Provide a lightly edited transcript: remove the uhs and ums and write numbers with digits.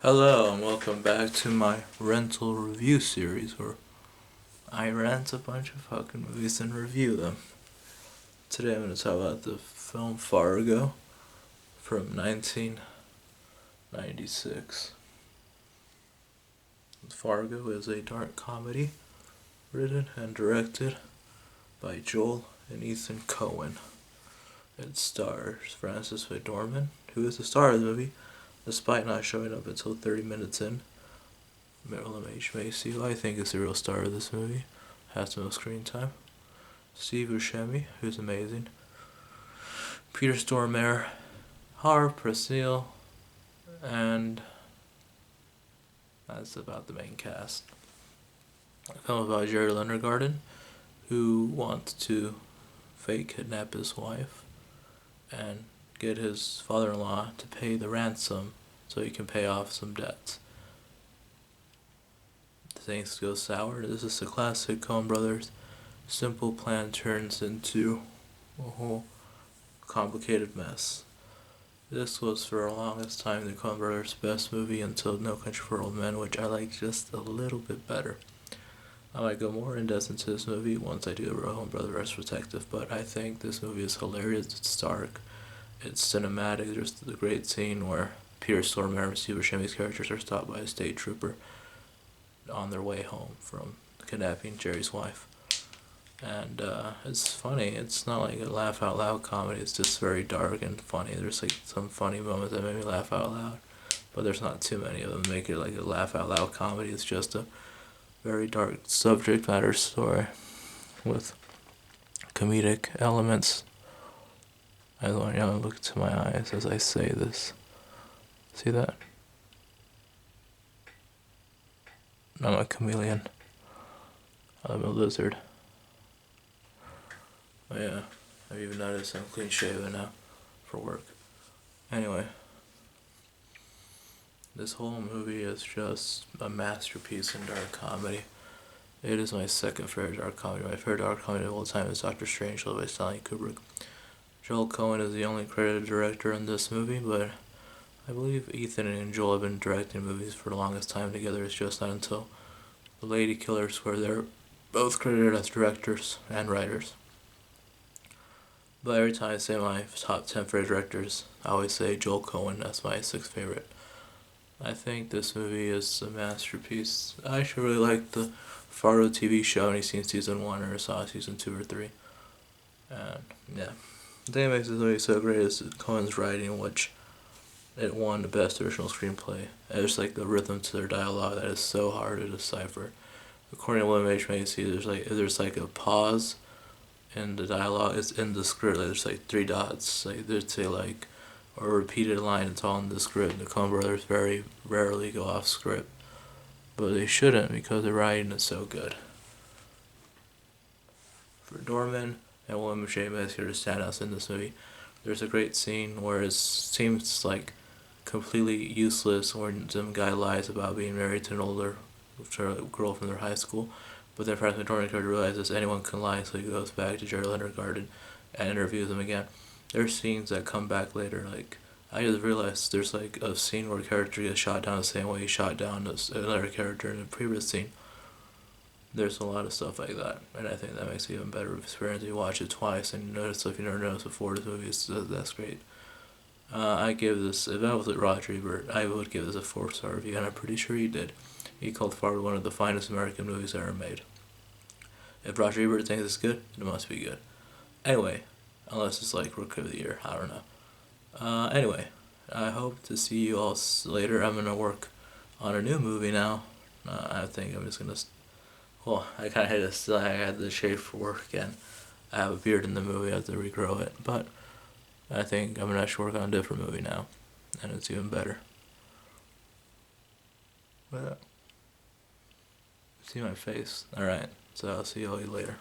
Hello and welcome back to my rental review series where I rent a bunch of fucking movies and review them. Today I'm going to talk about the film Fargo from 1996. Fargo is a dark comedy written and directed by Joel and Ethan Coen. It stars Frances McDormand, who is the star of the movie, despite not showing up until 30 minutes in. William H. Macy, who I think is the real star of this movie, has the most screen time. Steve Buscemi, who's amazing. Peter Stormare, Harv Presnell, and that's about the main cast. A film about Jerry Lindergarten, who wants to fake kidnap his wife and get his father-in-law to pay the ransom so he can pay off some debts. Things go sour. This is the classic Coen Brothers simple plan turns into a whole complicated mess. This was for the longest time the Coen Brothers' best movie until No Country for Old Men, which I like just a little bit better. I might go more in depth into this movie once I do a Coen Brothers retrospective, but I think this movie is hilarious. It's dark, it's cinematic. There's the great scene where Peter Stormare and Steve Buscemi's characters are stopped by a state trooper on their way home from kidnapping Jerry's wife. And it's funny. It's not like a laugh out loud comedy. It's just very dark and funny. There's like some funny moments that make me laugh out loud, but there's not too many of them to make it like a laugh out loud comedy. It's just a very dark subject matter story with comedic elements. I want you to look into my eyes as I say this. See that? I'm a chameleon. I'm a lizard. Oh yeah, I've even noticed I'm clean shaven now for work. Anyway, this whole movie is just a masterpiece in dark comedy. It is my second favorite dark comedy. My favorite dark comedy of all time is Doctor Strangelove by Stanley Kubrick. Joel Coen is the only credited director in this movie, but I believe Ethan and Joel have been directing movies for the longest time together. It's just not until The Lady Killers where they're both credited as directors and writers. But every time I say my top 10 favorite directors, I always say Joel Coen. That's my sixth favorite. I think this movie is a masterpiece. I actually really like the Fargo TV show, and I've seen season 1 or saw season 2 or 3. And yeah, the thing that makes this movie so great is Coen's writing, which it won the best original screenplay. And there's like the rhythm to their dialogue that is so hard to decipher. According to William H. Macy, there's like a pause in the dialogue. It's in the script. Like there's like 3 dots. Like there's say like or a repeated line. It's all in the script. The Coen Brothers very rarely go off script, but they shouldn't because the writing is so good. For Dorman and William J. Macy are the standouts in this movie. There's a great scene where it seems like completely useless when some guy lies about being married to an older girl from their high school, but then Francis McDormand character realizes anyone can lie, so he goes back to Jerry Lindergarten and interviews him again. There's scenes that come back later, like I just realized there's like a scene where a character gets shot down the same way he shot down another character in the previous scene. There's a lot of stuff like that, and I think that makes it even better experience. You watch it twice and you notice stuff you never noticed before. This movie that's great. I give this, if I was at Roger Ebert, I would give this a 4-star review, and I'm pretty sure he did. He called Fargo one of the finest American movies ever made. If Roger Ebert thinks it's good, it must be good. Anyway, unless it's like Rookie of the Year, I don't know. Anyway, I hope to see you all later. I'm gonna work on a new movie now. I think I'm just gonna. Well, I kind of I had to shave for work again. I have a beard in the movie. I have to regrow it, but I think I'm gonna actually work on a different movie now, and it's even better. But see my face. All right, so I'll see you all later.